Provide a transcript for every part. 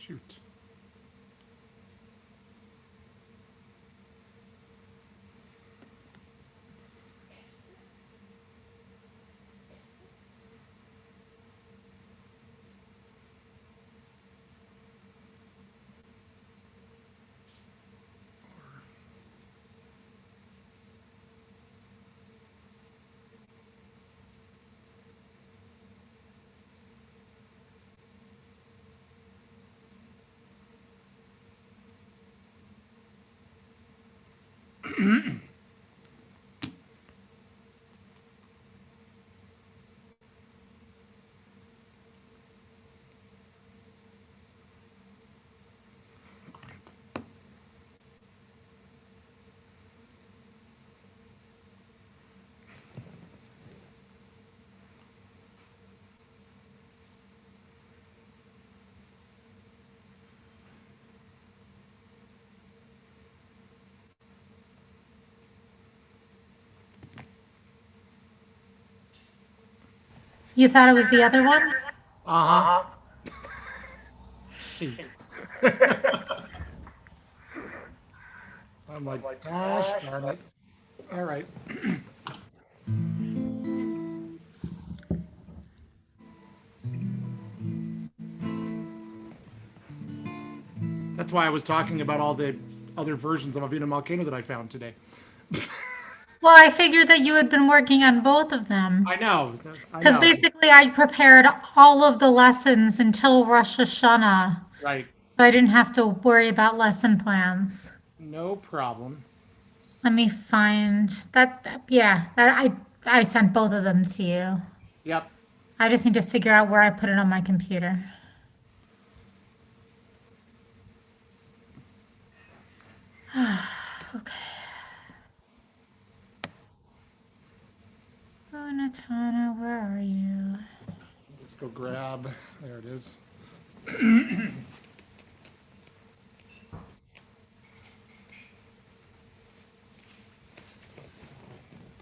Shoot. You thought it was the other one? Uh-huh. Shoot. I'm like, gosh darn it. All right. That's why I was talking about all the other versions of Avina Malkeinu that I found today. Well, I figured that you had been working on both of them. I know. I Because know. basically I prepared all of the lessons until Rosh Hashanah. Right. So I didn't have to worry about lesson plans. No problem. Let me find yeah, I sent both of them to you. Yep. I just need to figure out where I put it on my computer. Okay. Oh, Natana, where are you? Let's go grab. There it is.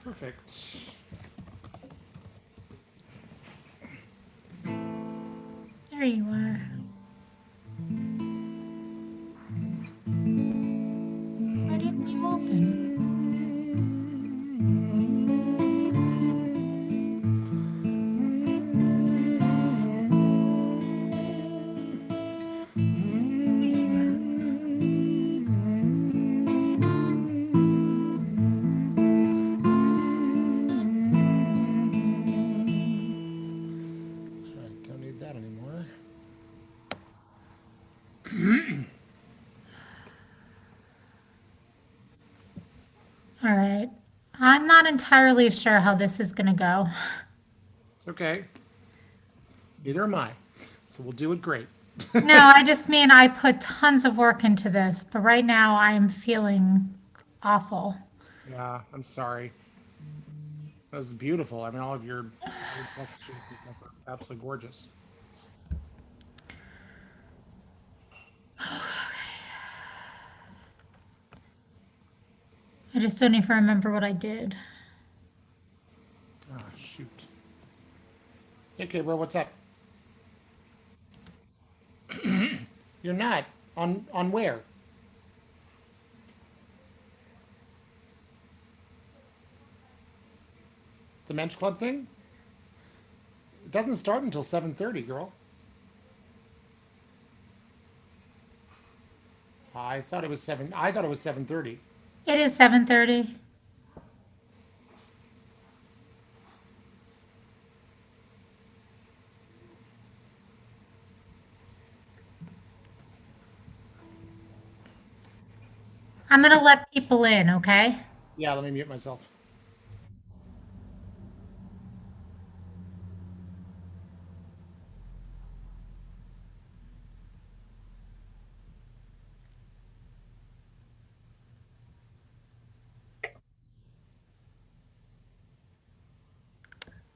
Perfect. There you are. Why didn't you open? There you are. All right, don't need that anymore. All right. I'm not entirely sure how this is going to go. It's okay. Neither am I. So we'll do it great. No, I just mean I put tons of work into this, but right now I'm feeling awful. Yeah, I'm sorry. That was beautiful. I mean, all of your text sheets and stuff are absolutely gorgeous. I just don't even remember what I did. Ah, shoot. Okay, bro, what's up? You're not on where? The Mensch Club thing? It doesn't start until 7:30, girl. I thought it was 7. I thought it was 7:30. It is 7:30. I'm going to let people in, okay? Yeah, let me mute myself.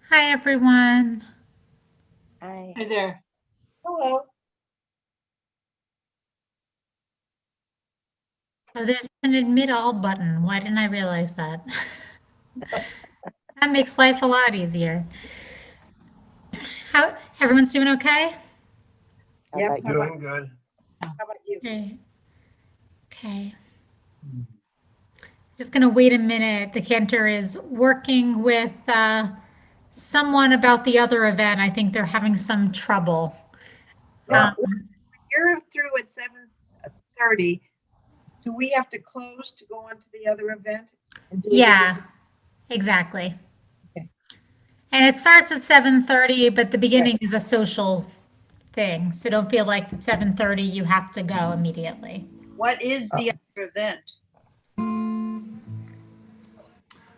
Hi, everyone. Hi. Hi there. Hello. Oh, there's an admit all button. Why didn't I realize that? That makes life a lot easier. How everyone's doing okay? How Yep, about you? doing good. How about you? Okay. Okay. Just going to wait a minute. The Cantor is working with someone about the other event. I think they're having some trouble. Well, you're through at 7:30. Do we have to close to go on to the other event? And do it Yeah, exactly. Okay. And it starts at 7:30, but the beginning is a social thing. So don't feel like at 7:30 you have to go immediately. What is the other event?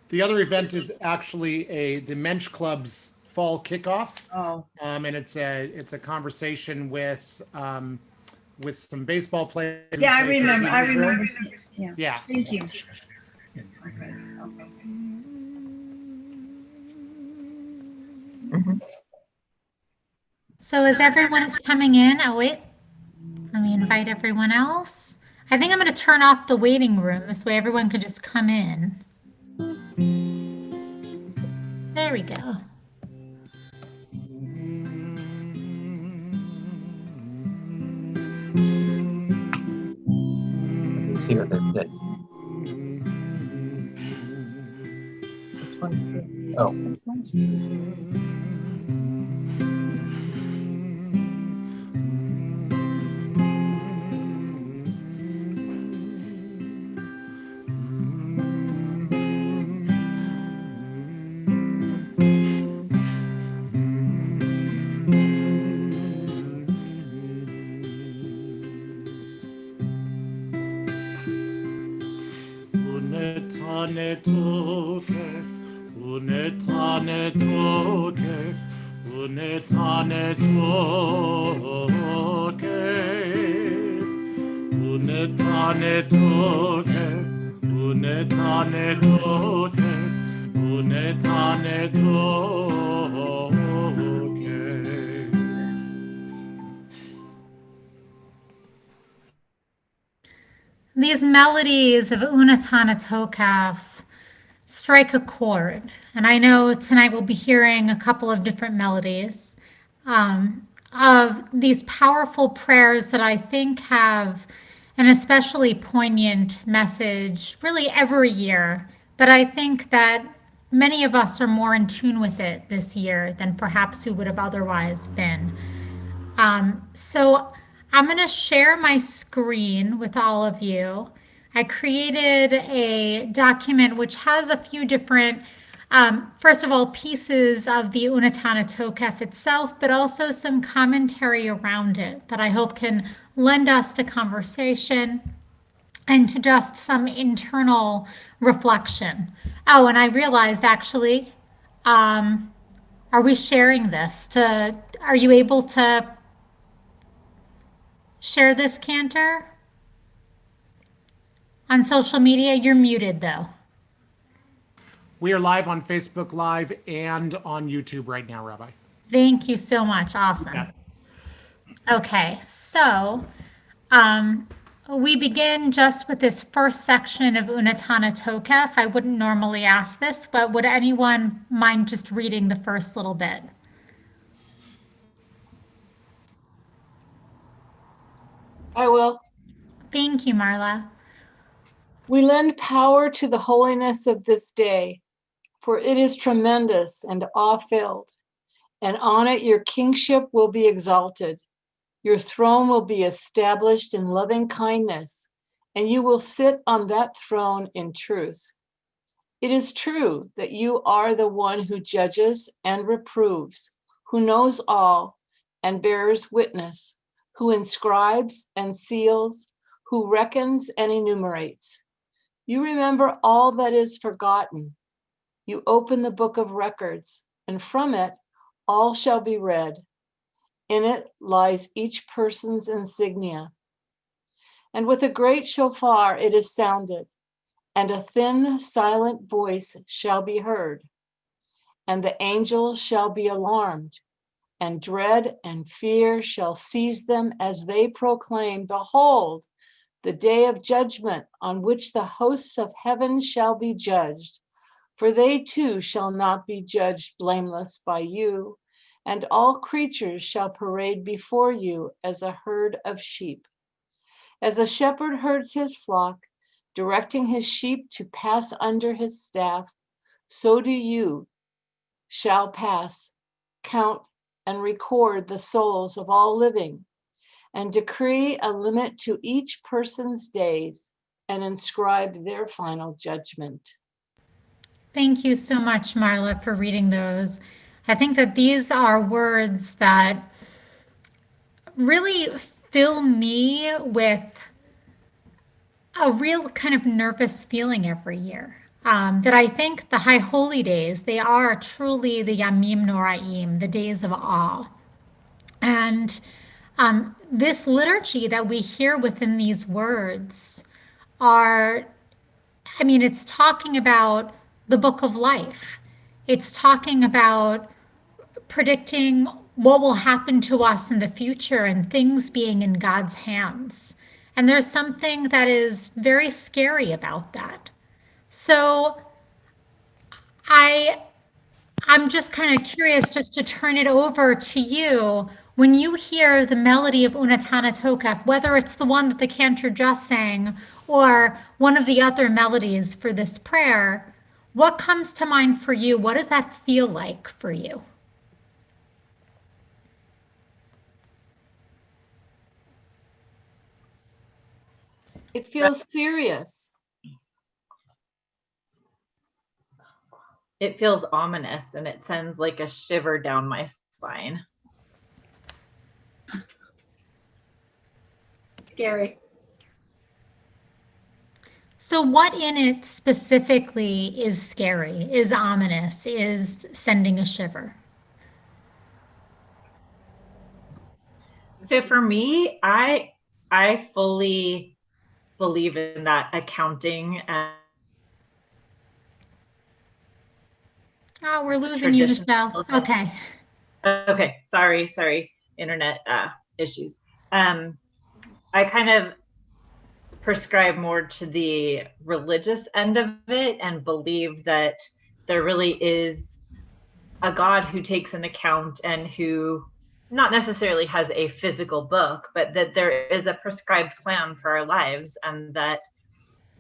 The other event is actually the Mensch Club's fall kickoff. Oh, And it's a conversation with some baseball players. who yeah, I play for remember. Team I Israel. remember. Yeah. Yeah. Thank you. Okay. Okay. So as everyone is coming in, oh wait, let me invite everyone else. I think I'm going to turn off the waiting room. This way everyone could just come in. There we go. See what they did. Oh. Unetane tokef, unetane tokef, unetane tokef, unetane tokef, unetane tokef, unetane tokef. These melodies of Unatana Tokaf strike a chord. And I know tonight we'll be hearing a couple of different melodies of these powerful prayers that I think have an especially poignant message really every year. But I think that many of us are more in tune with it this year than perhaps we would have otherwise been. So I'm going to share my screen with all of you. I created a document which has a few different, first of all, pieces of the Unatana Tokef itself, but also some commentary around it that I hope can lend us to conversation and to just some internal reflection. Oh, and I realized actually, are we sharing this? Are you able to share this, Cantor? On social media, you're muted though. We are live on Facebook Live and on YouTube right now, Rabbi. Thank you so much. Awesome. Yeah. Okay, so we begin just with this first section of Unatana Tokef. I wouldn't normally ask this, but would anyone mind just reading the first little bit? I will. Thank you, Marla. We lend power to the holiness of this day, for it is tremendous and awe-filled, and on it your kingship will be exalted. Your throne will be established in loving kindness, and you will sit on that throne in truth. It is true that you are the one who judges and reproves, who knows all and bears witness, who inscribes and seals, who reckons and enumerates. You remember all that is forgotten. You open the book of records, and from it all shall be read. In it lies each person's insignia. And with a great shofar it is sounded, and a thin, silent voice shall be heard. And the angels shall be alarmed, and dread and fear shall seize them as they proclaim, Behold, the day of judgment on which the hosts of heaven shall be judged. For they too shall not be judged blameless by you, and all creatures shall parade before you as a herd of sheep. As a shepherd herds his flock, directing his sheep to pass under his staff, so do you shall pass, count, and record the souls of all living, and decree a limit to each person's days and inscribe their final judgment. Thank you so much, Marla, for reading those. I think that these are words that really fill me with a real kind of nervous feeling every year. That I think the High Holy Days, they are truly the Yamim Noraim, the days of awe. And this liturgy that we hear within these words are, I mean, it's talking about the book of life. It's talking about predicting what will happen to us in the future and things being in God's hands. And there's something that is very scary about that. So I'm just kind of curious just to turn it over to you. When you hear the melody of Unatana Tokef, whether it's the one that the cantor just sang or one of the other melodies for this prayer, what comes to mind for you? What does that feel like for you? It feels serious. It feels ominous, and it sends like a shiver down my spine. Scary. So, what in it specifically is scary, is ominous, is sending a shiver? So for me, I fully believe in that accounting and Oh, we're losing you, Michelle. Okay. Okay, sorry, internet issues. I kind of prescribe more to the religious end of it and believe that there really is a God who takes an account and who not necessarily has a physical book, but that there is a prescribed plan for our lives, and that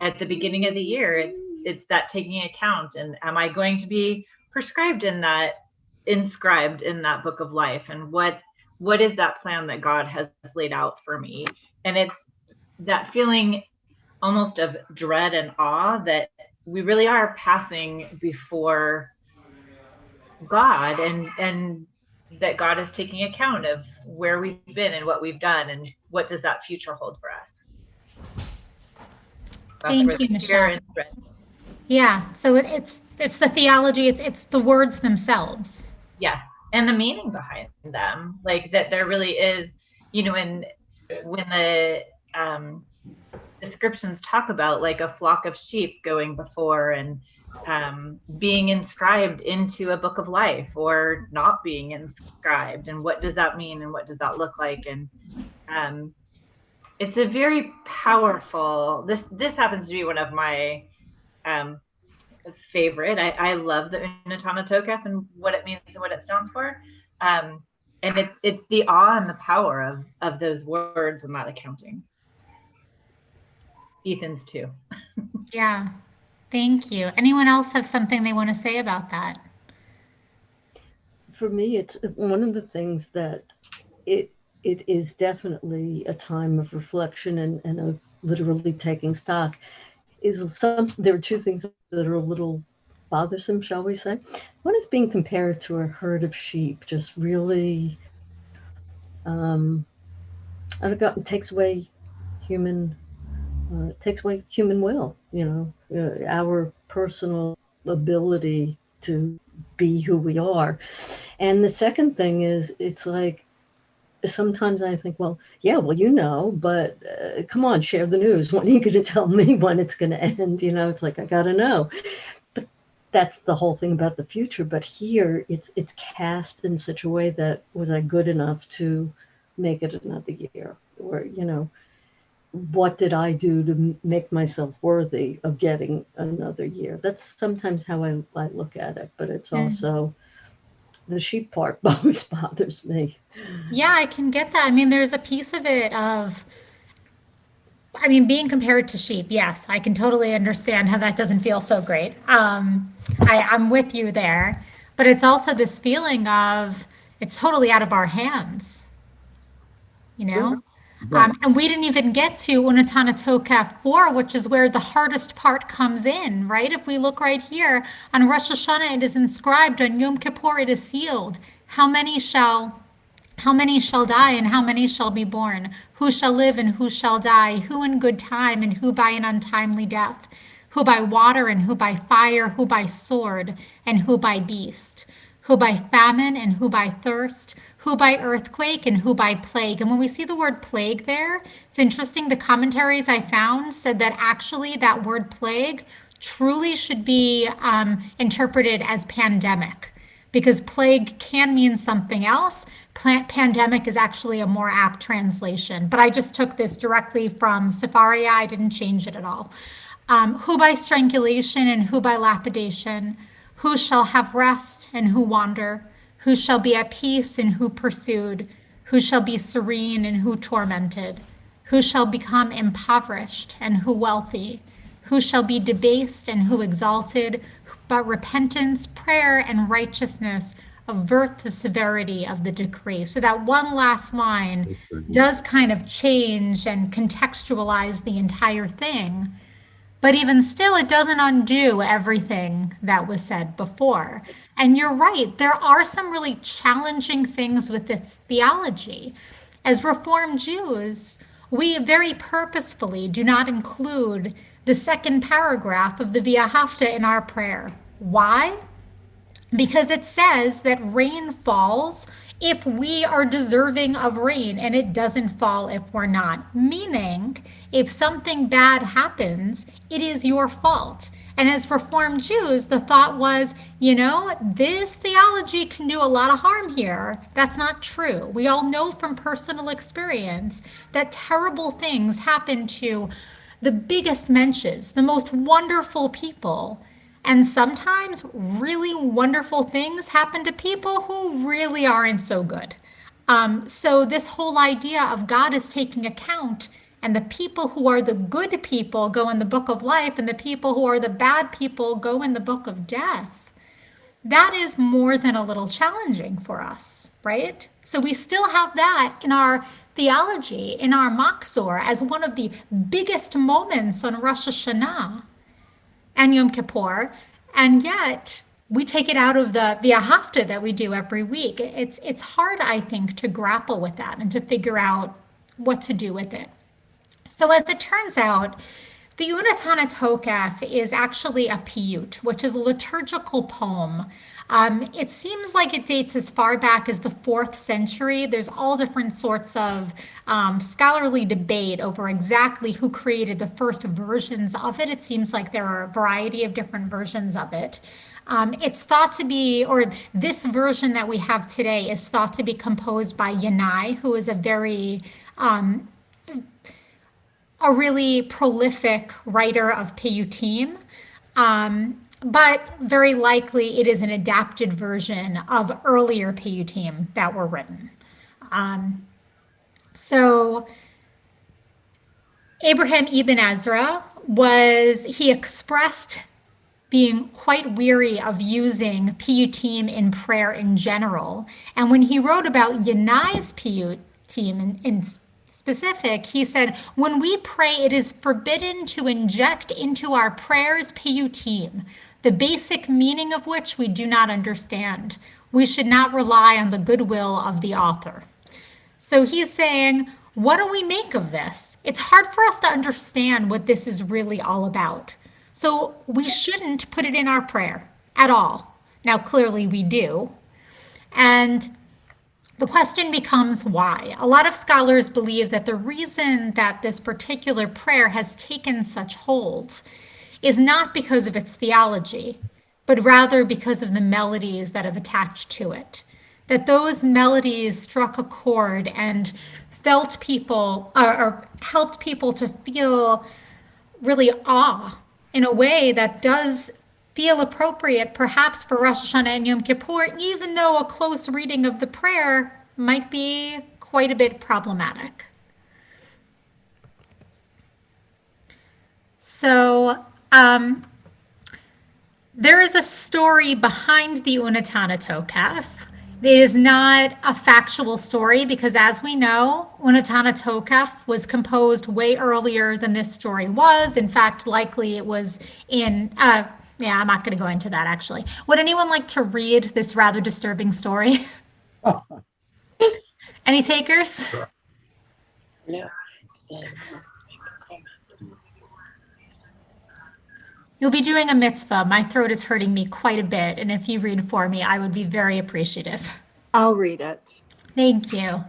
at the beginning of the year, it's that taking account, and am I going to be prescribed in that, inscribed in that book of life, and what is that plan that God has laid out for me? And it's that feeling almost of dread and awe that we really are passing before God, and that God is taking account of where we've been and what we've done and what does that future hold for us. That's Thank you, Michelle. Yeah, so it's the theology, it's the words themselves. Yes, and the meaning behind them, like that there really is, you know, when the descriptions talk about like a flock of sheep going before and being inscribed into a book of life or not being inscribed, and what does that mean and what does that look like? And it's a very powerful, this happens to be one of my favorite. I love the Unatana Tokef and what it means and what it stands for. And it's the awe and the power of those words and that accounting. Ethan's too. Yeah, thank you. Anyone else have something they want to say about that? For me, it's one of the things that it is definitely a time of reflection and of literally taking stock. There are two things that are a little bothersome, shall we say. One is being compared to a herd of sheep, just really, it takes away human will, our personal ability to be who we are. And the second thing is, it's like, sometimes I think, well, but come on, share the news. When are you going to tell me when it's going to end? It's like, I got to know. But that's the whole thing about the future. But here, it's cast in such a way that, was I good enough to make it another year? Or, what did I do to make myself worthy of getting another year? That's sometimes how I look at it. But it's also, the sheep part always bothers me. Yeah, I can get that. I mean, there's a piece of it of I mean, being compared to sheep, yes, I can totally understand how that doesn't feel so great. I'm with you there, but it's also this feeling of it's totally out of our hands, you know? Right. And we didn't even get to Unatana Tokef 4, which is where the hardest part comes in, right? If we look right here, on Rosh Hashanah it is inscribed, on Yom Kippur it is sealed. How many shall die and how many shall be born? Who shall live and who shall die? Who in good time and who by an untimely death? Who by water and who by fire? Who by sword and who by beast? Who by famine and who by thirst? Who by earthquake and who by plague? And when we see the word plague there, it's interesting. The commentaries I found said that actually that word plague truly should be interpreted as pandemic, because plague can mean something else. Pandemic is actually a more apt translation, but I just took this directly from Sepharia. I didn't change it at all. Who by strangulation and who by lapidation? Who shall have rest and who wander? Who shall be at peace and who pursued? Who shall be serene and who tormented? Who shall become impoverished and who wealthy? Who shall be debased and who exalted? But repentance, prayer, and righteousness avert the severity of the decree. So that one last line does kind of change and contextualize the entire thing. But even still, it doesn't undo everything that was said before. And you're right, there are some really challenging things with this theology. As Reformed Jews, we very purposefully do not include the second paragraph of the Via Hafta in our prayer. Why? Because it says that rain falls if we are deserving of rain, and it doesn't fall if we're not. Meaning, if something bad happens, it is your fault. And as Reformed Jews, the thought was, this theology can do a lot of harm here. That's not true. We all know from personal experience that terrible things happen to the biggest mensches, the most wonderful people. And sometimes really wonderful things happen to people who really aren't so good. So this whole idea of God is taking account, and the people who are the good people go in the book of life, and the people who are the bad people go in the book of death. That is more than a little challenging for us, right? So we still have that in our theology, in our Machzor, as one of the biggest moments on Rosh Hashanah and Yom Kippur, and yet we take it out of the Via Hafta that we do every week. It's hard, I think, to grapple with that and to figure out what to do with it. So as it turns out, the Unatana Tokef is actually a piyut, which is a liturgical poem. It seems like it dates as far back as the 4th century. There's all different sorts of scholarly debate over exactly who created the first versions of it. It seems like there are a variety of different versions of it. It's thought to be, or this version that we have today is thought to be composed by Yanai, who is a really prolific writer of piyutim. But very likely it is an adapted version of earlier piyutim that were written. So Abraham Ibn Ezra he expressed being quite weary of using piyutim in prayer in general. And when he wrote about Yanai's piyutim in specific, he said, when we pray, it is forbidden to inject into our prayers piyutim, the basic meaning of which we do not understand. We should not rely on the goodwill of the author. So he's saying, what do we make of this? It's hard for us to understand what this is really all about. So we shouldn't put it in our prayer at all. Now, clearly we do. And the question becomes why. A lot of scholars believe that the reason that this particular prayer has taken such hold is not because of its theology, but rather because of the melodies that have attached to it. That those melodies struck a chord and felt people, or helped people to feel really awe in a way that does feel appropriate, perhaps for Rosh Hashanah and Yom Kippur, even though a close reading of the prayer might be quite a bit problematic. So, there is a story behind the Unatana Tokef. It is not a factual story because, as we know, Unatana Tokef was composed way earlier than this story was. In fact, likely it was in, yeah, I'm not going to go into that actually. Would anyone like to read this rather disturbing story? Any takers? Sure. No. You'll be doing a mitzvah. My throat is hurting me quite a bit, and if you read for me, I would be very appreciative. I'll read it. Thank you.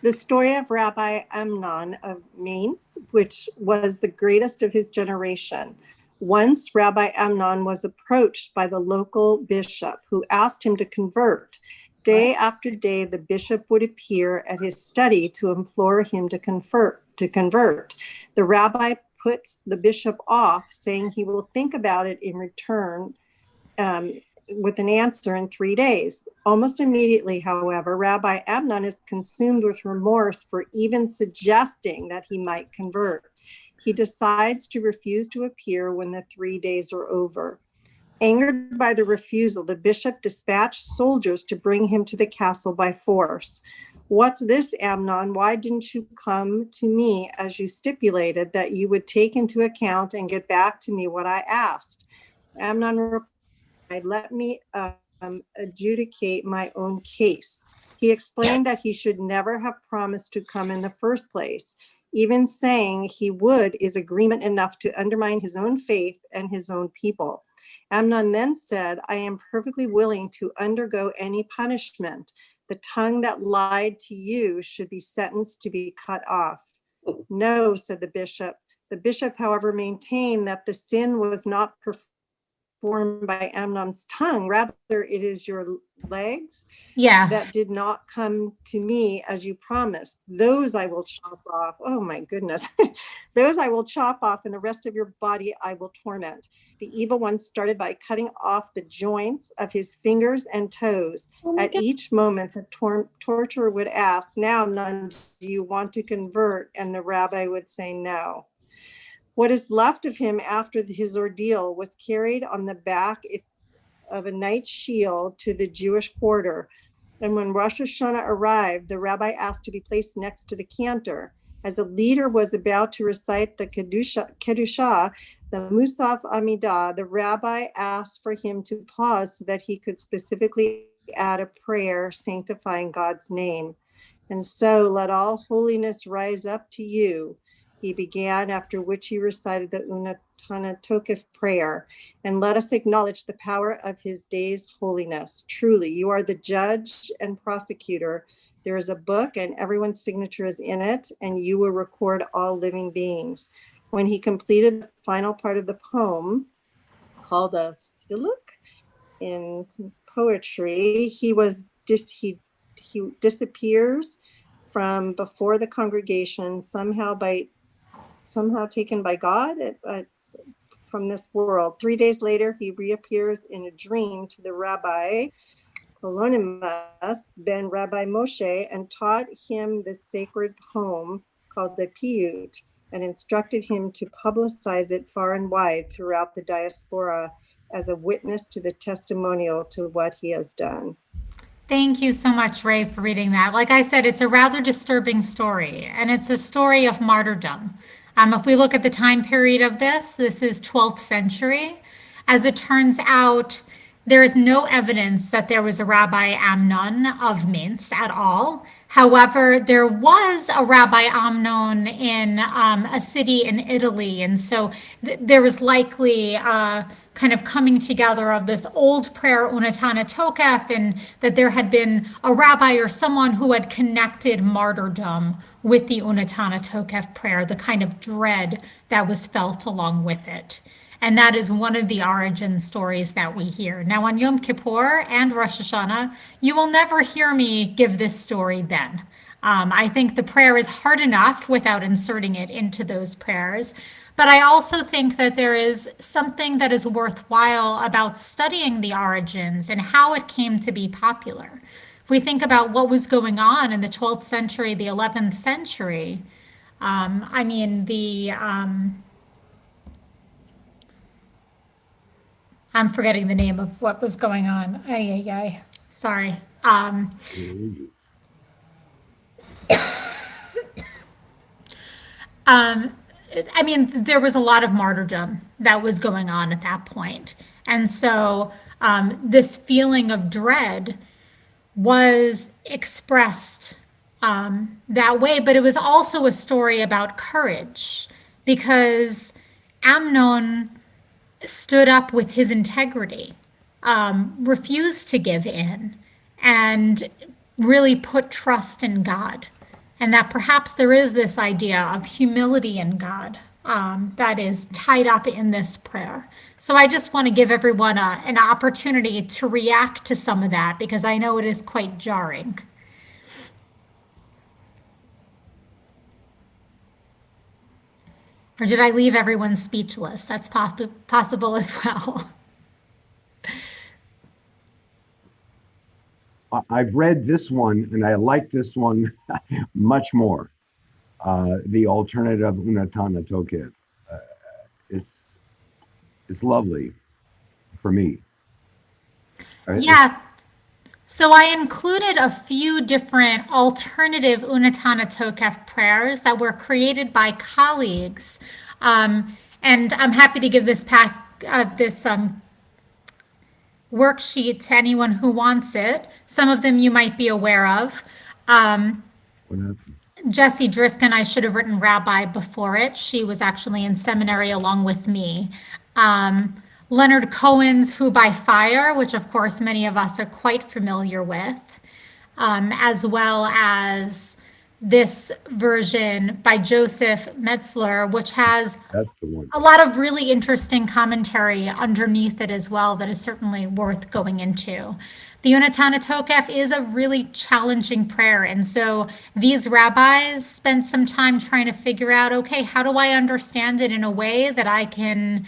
The story of Rabbi Amnon of Mainz, which was the greatest of his generation. Once Rabbi Amnon was approached by the local bishop who asked him to convert. Day after day, the bishop would appear at his study to implore him to convert. The rabbi puts the bishop off, saying he will think about it in return with an answer in 3 days. Almost immediately, however, Rabbi Amnon is consumed with remorse for even suggesting that he might convert. He decides to refuse to appear when the 3 days are over. Angered by the refusal, the bishop dispatched soldiers to bring him to the castle by force. What's this, Amnon? Why didn't you come to me as you stipulated that you would take into account and get back to me what I asked? Amnon replied, let me adjudicate my own case. He explained that he should never have promised to come in the first place. Even saying he would is agreement enough to undermine his own faith and his own people. Amnon then said, I am perfectly willing to undergo any punishment. The tongue that lied to you should be sentenced to be cut off. No, said the bishop. The bishop, however, maintained that the sin was not performed by Amnon's tongue. Rather, it is your legs that did not come to me as you promised. Those I will chop off. Oh my goodness. Those I will chop off, and the rest of your body I will torment. The evil one started by cutting off the joints of his fingers and toes. At each moment, the torturer would ask, now, none, do you want to convert? And the rabbi would say no. What is left of him after his ordeal was carried on the back of a knight's shield to the Jewish quarter. And when Rosh Hashanah arrived, the rabbi asked to be placed next to the Cantor. As the leader was about to recite the Kedushah, the Musaf Amidah, the rabbi asked for him to pause so that he could specifically add a prayer sanctifying God's name. And so let all holiness rise up to you, he began, after which he recited the Unatana Tokef prayer. And let us acknowledge the power of his day's holiness. Truly, you are the judge and prosecutor. There is a book and everyone's signature is in it, and you will record all living beings. When he completed the final part of the poem, called a Siluk in poetry, he disappears from before the congregation, somehow taken by God from this world. 3 days later, he reappears in a dream to the rabbi, Polonimus ben Rabbi Moshe, and taught him the sacred poem called the Piyut, and instructed him to publicize it far and wide throughout the diaspora as a witness to the testimonial to what he has done. Thank you so much, Ray, for reading that. Like I said, it's a rather disturbing story, and it's a story of martyrdom. If we look at the time period of this is 12th century. As it turns out, there is no evidence that there was a Rabbi Amnon of Mainz at all. However, there was a Rabbi Amnon in a city in Italy, and so there was likely kind of coming together of this old prayer Unatana Tokef, and that there had been a rabbi or someone who had connected martyrdom with the Unatana Tokef prayer, the kind of dread that was felt along with it. And that is one of the origin stories that we hear. Now, on Yom Kippur and Rosh Hashanah, you will never hear me give this story then. I think the prayer is hard enough without inserting it into those prayers. But I also think that there is something that is worthwhile about studying the origins and how it came to be popular. If we think about what was going on in the 12th century, the 11th century, I'm forgetting the name of what was going on. Ay, ay, ay. Sorry. Um, I mean, there was a lot of martyrdom that was going on at that point. And so this feeling of dread was expressed that way, but it was also a story about courage because Amnon stood up with his integrity, refused to give in, and really put trust in God. And that perhaps there is this idea of humility in God that is tied up in this prayer. So I just want to give everyone an opportunity to react to some of that because I know it is quite jarring. Or did I leave everyone speechless? That's possible as well. I've read this one and I like this one much more. The alternative Unatana Tokef. It's lovely for me. Yeah. So I included a few different alternative Unatana Tokef prayers that were created by colleagues. And I'm happy to give this worksheet to anyone who wants it. Some of them you might be aware of. Jessie Driskin, I should have written Rabbi before it. She was actually in seminary along with me. Leonard Cohen's Who by Fire, which of course many of us are quite familiar with, as well as this version by Joseph Metzler, which has a lot of really interesting commentary underneath it as well that is certainly worth going into. The Unatana Tokef is a really challenging prayer. And so these rabbis spent some time trying to figure out, okay, how do I understand it in a way that I can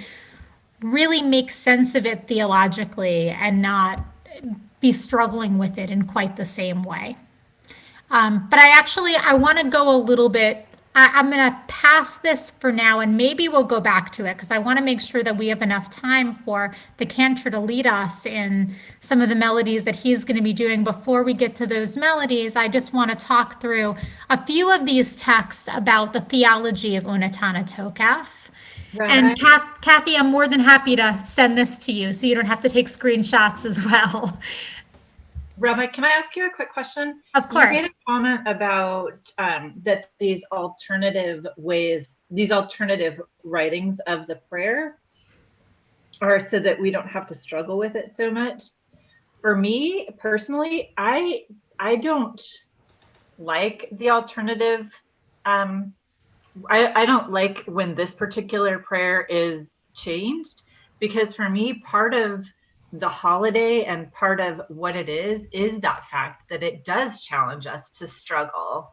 really make sense of it theologically and not be struggling with it in quite the same way. But I want to go a little bit, I'm going to pass this for now and maybe we'll go back to it because I want to make sure that we have enough time for the Cantor to lead us in some of the melodies that he's going to be doing. Before we get to those melodies, I just want to talk through a few of these texts about the theology of Unatana Tokef. Right. And Kathy, I'm more than happy to send this to you so you don't have to take screenshots as well. Rabbi, can I ask you a quick question? Of course. You made a comment about that these alternative writings of the prayer are so that we don't have to struggle with it so much. For me personally, I don't like the alternative. I don't like when this particular prayer is changed because for me, part of the holiday and part of what it is that fact that it does challenge us to struggle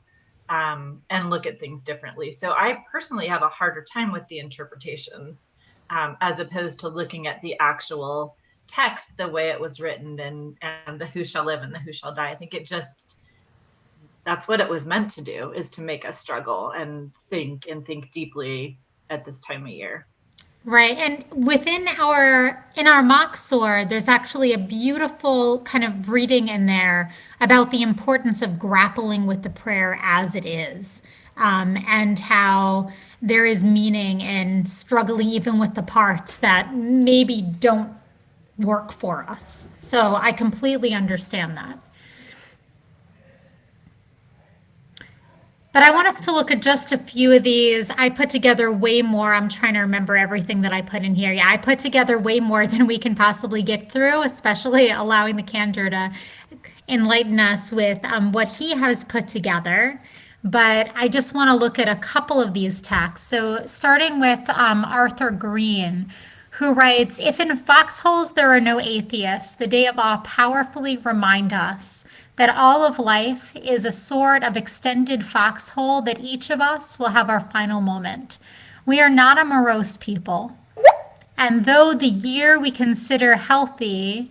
and look at things differently. So I personally have a harder time with the interpretations as opposed to looking at the actual text, the way it was written and the who shall live and the who shall die. I think that's what it was meant to do, is to make us struggle and think deeply at this time of year. Right. And in our Machzor, there's actually a beautiful kind of reading in there about the importance of grappling with the prayer as it is, and how there is meaning in struggling even with the parts that maybe don't work for us. So I completely understand that. But I want us to look at just a few of these. I put together way more. I'm trying to remember everything that I put in here. Yeah, I put together way more than we can possibly get through, especially allowing the Cantor to enlighten us with what he has put together. But I just want to look at a couple of these texts. So starting with Arthur Green, who writes, "If in foxholes there are no atheists, the Day of Awe powerfully remind us that all of life is a sort of extended foxhole that each of us will have our final moment. We are not a morose people. And though the year we consider healthy,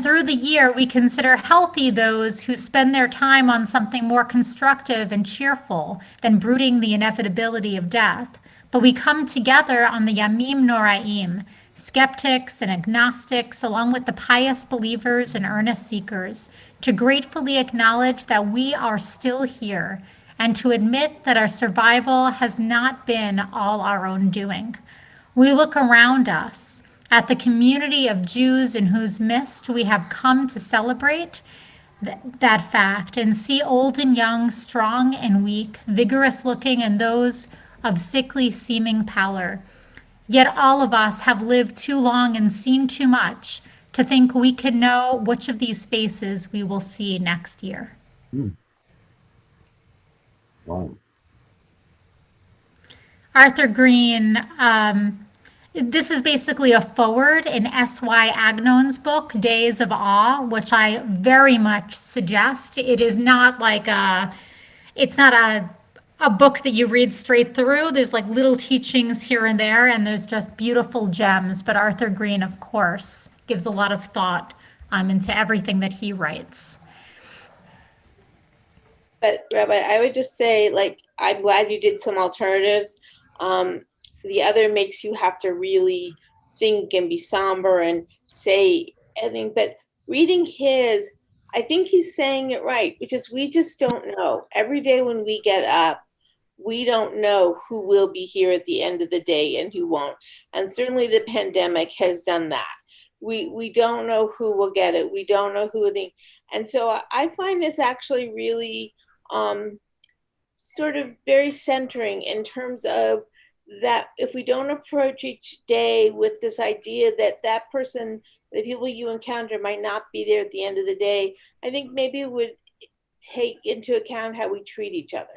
through the year we consider healthy those who spend their time on something more constructive and cheerful than brooding the inevitability of death. But we come together on the Yamim Noraim, skeptics and agnostics, along with the pious believers and earnest seekers, to gratefully acknowledge that we are still here and to admit that our survival has not been all our own doing. We look around us at the community of Jews in whose midst we have come to celebrate that fact and see old and young, strong and weak, vigorous looking, and those of sickly seeming pallor. Yet all of us have lived too long and seen too much to think we can know which of these faces we will see next year. Wow. Arthur Green, this is basically a forward in S.Y. Agnon's book, Days of Awe, which I very much suggest. It is not like it's not a book that you read straight through. There's like little teachings here and there, and there's just beautiful gems. But Arthur Green, of course, gives a lot of thought into everything that he writes. But Rabbi, I would just say, like, I'm glad you did some alternatives. The other makes you have to really think and be somber and say anything. But reading his, I think he's saying it right, which is we just don't know. Every day when we get up, we don't know who will be here at the end of the day and who won't. And certainly the pandemic has done that. We don't know who will get it. We don't know who will think. And so I find this actually really sort of very centering in terms of that if we don't approach each day with this idea that that person, the people you encounter might not be there at the end of the day, I think maybe it would take into account how we treat each other.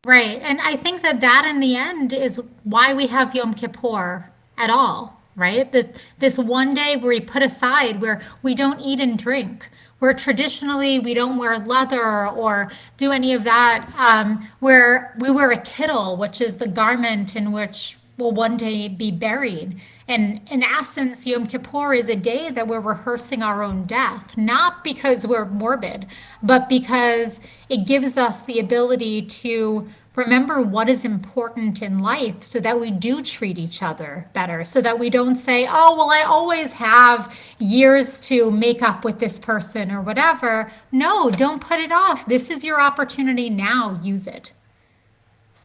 Right. And I think that in the end is why we have Yom Kippur at all, right? That this one day where we put aside where we don't eat and drink, where traditionally we don't wear leather or do any of that, where we wear a kittel, which is the garment in which will one day be buried. And in essence, Yom Kippur is a day that we're rehearsing our own death, not because we're morbid, but because it gives us the ability to remember what is important in life so that we do treat each other better, so that we don't say, oh, well, I always have years to make up with this person or whatever. No, don't put it off. This is your opportunity now. Use it.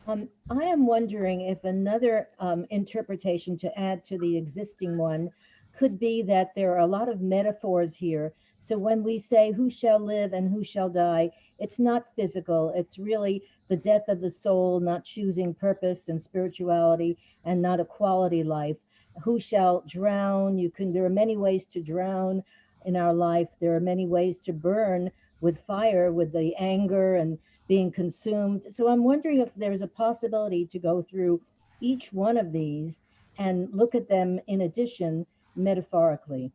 I am wondering if another interpretation to add to the existing one could be that there are a lot of metaphors here. So when we say who shall live and who shall die, it's not physical. It's really the death of the soul, not choosing purpose and spirituality and not a quality life. Who shall drown? There are many ways to drown in our life. There are many ways to burn with fire, with the anger and being consumed. So I'm wondering if there's a possibility to go through each one of these and look at them in addition metaphorically.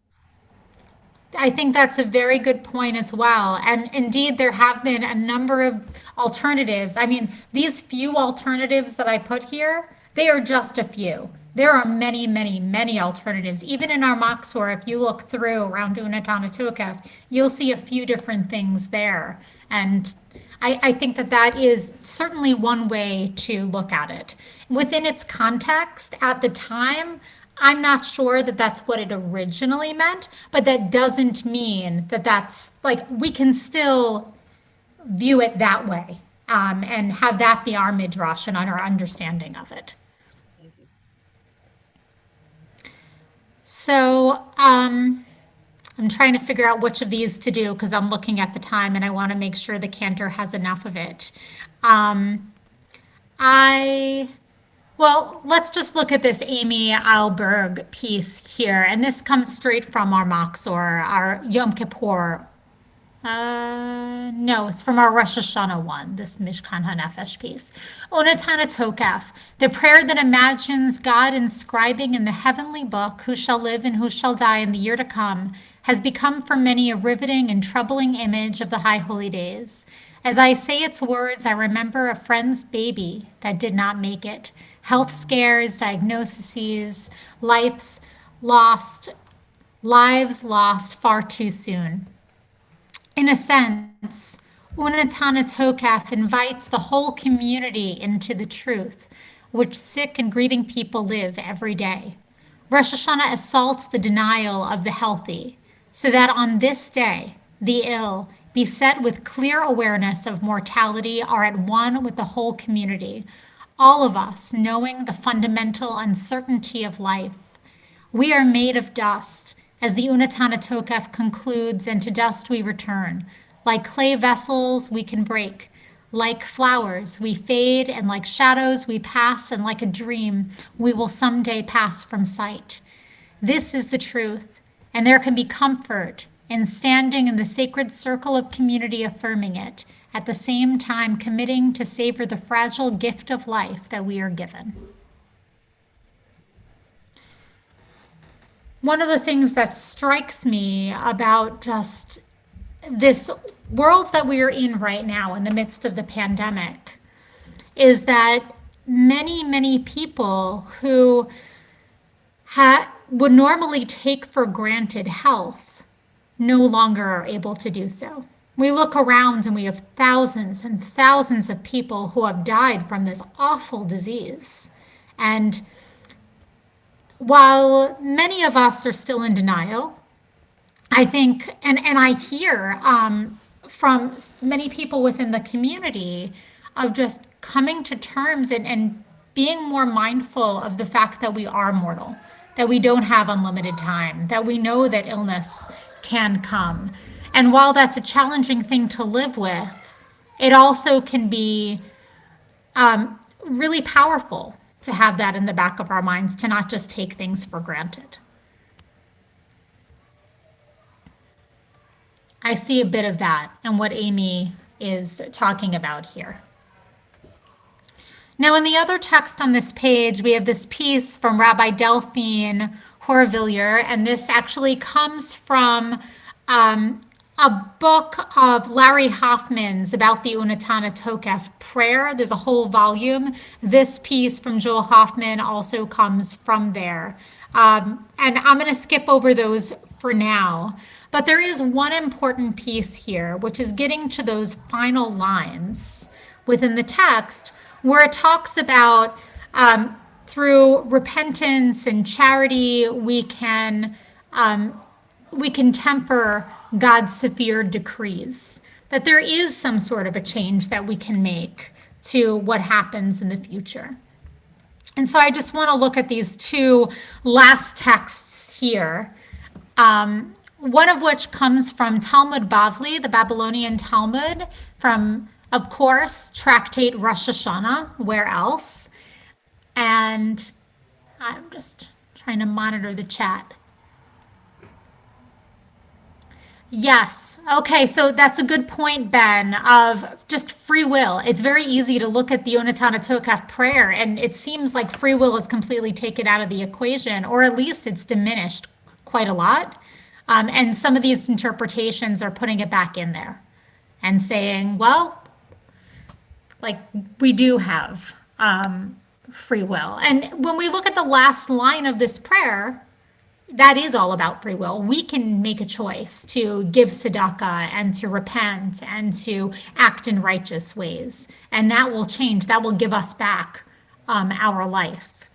I think that's a very good point as well. And indeed, there have been a number of alternatives. I mean, these few alternatives that I put here, they are just a few. There are many, many, many alternatives. Even in our Machzor, if you look through around Unatana Tokef, you'll see a few different things there. And I think that is certainly one way to look at it. Within its context, at the time, I'm not sure that that's what it originally meant, but that doesn't mean that that's like, we can still view it that way and have that be our midrash and our understanding of it. So I'm trying to figure out which of these to do because I'm looking at the time and I want to make sure the Cantor has enough of it. Well, let's just look at this Amy Alberg piece here. And this comes straight from our Machzor, our Yom Kippur. No, it's from our Rosh Hashanah one, this Mishkan HaNefesh piece. Onatana Tokef, the prayer that imagines God inscribing in the heavenly book who shall live and who shall die in the year to come, has become for many a riveting and troubling image of the high holy days. As I say its words, I remember a friend's baby that did not make it. Health scares, diagnoses, lives lost far too soon. In a sense, Unatana Tokef invites the whole community into the truth. which sick and grieving people live every day. Rosh Hashanah assaults the denial of the healthy, so that on this day, the ill, beset with clear awareness of mortality, are at one with the whole community, all of us knowing the fundamental uncertainty of life. We are made of dust, as the Unatana Tokef concludes, and to dust we return. Like clay vessels, we can break. Like flowers, we fade, and like shadows, we pass, and like a dream, we will someday pass from sight. This is the truth, and there can be comfort in standing in the sacred circle of community affirming it, at the same time committing to savor the fragile gift of life that we are given. One of the things that strikes me about just this world that we are in right now in the midst of the pandemic is that many people who would normally take for granted health no longer are able to do so. We look around and we have thousands and thousands of people who have died from this awful disease. And while many of us are still in denial, I think, and I hear from many people within the community of just coming to terms and being more mindful of the fact that we are mortal, that we don't have unlimited time, that we know that illness can come. And while that's a challenging thing to live with, it also can be really powerful to have that in the back of our minds, to not just take things for granted. I see a bit of that in what Amy is talking about here. Now, in the other text on this page, we have this piece from Rabbi Delphine Horvillier, and this actually comes from a book of Larry Hoffman's about the Unatana Tokef prayer. There's a whole volume. This piece from Joel Hoffman also comes from there. And I'm going to skip over those for now. But there is one important piece here, which is getting to those final lines within the text where it talks about through repentance and charity, we can temper God's severe decrees, that there is some sort of a change that we can make to what happens in the future. And so I just want to look at these two last texts here, one of which comes from Talmud Bavli, the Babylonian Talmud, from, of course, Tractate Rosh Hashanah, where else? And I'm just trying to monitor the chat. Yes. Okay. So that's a good point, Ben, of just free will. It's very easy to look at the Unatana Tokef prayer, and it seems like free will is completely taken out of the equation, or at least it's diminished quite a lot. And some of these interpretations are putting it back in there and saying, well, like we do have free will. And when we look at the last line of this prayer, that is all about free will. We can make a choice to give tzedakah and to repent and to act in righteous ways. And that will change. That will give us back our life,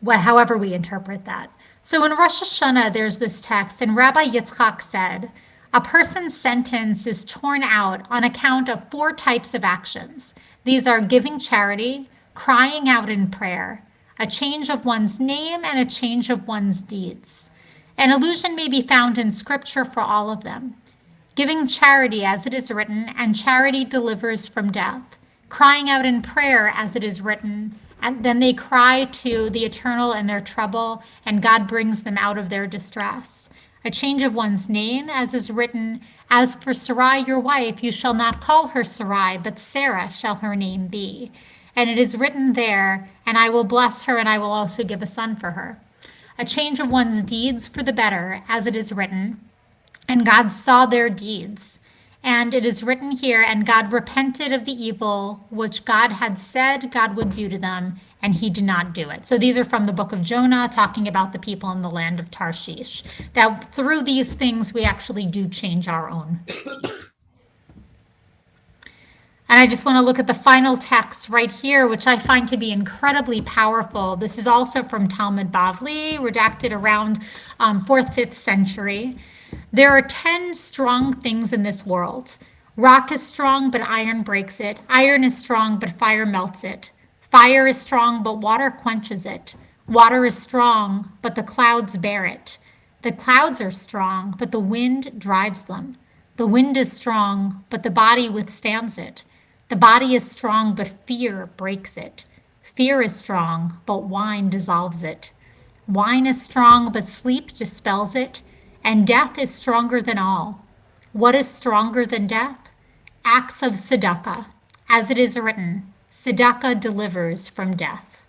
however we interpret that. So in Rosh Hashanah, there's this text, and Rabbi Yitzchak said, a person's sentence is torn out on account of 4 types of actions. These are giving charity, crying out in prayer, a change of one's name, and a change of one's deeds. An allusion may be found in scripture for all of them. Giving charity as it is written, and charity delivers from death. Crying out in prayer as it is written, and then they cry to the eternal in their trouble, and God brings them out of their distress. A change of one's name as is written, as for Sarai your wife, you shall not call her Sarai, but Sarah shall her name be. And it is written there, and I will bless her, and I will also give a son for her. A change of one's deeds for the better, as it is written, and God saw their deeds. And it is written here, and God repented of the evil which God had said God would do to them, and he did not do it. So these are from the book of Jonah, talking about the people in the land of Tarshish, that through these things we actually do change our own. And I just want to look at the final text right here, which I find to be incredibly powerful. This is also from Talmud Bavli, redacted around 4th, 5th century. There are 10 strong things in this world. Rock is strong, but iron breaks it. Iron is strong, but fire melts it. Fire is strong, but water quenches it. Water is strong, but the clouds bear it. The clouds are strong, but the wind drives them. The wind is strong, but the body withstands it. The body is strong, but fear breaks it. Fear is strong, but wine dissolves it. Wine is strong, but sleep dispels it. And death is stronger than all. What is stronger than death? Acts of tzedakah. As it is written, tzedakah delivers from death.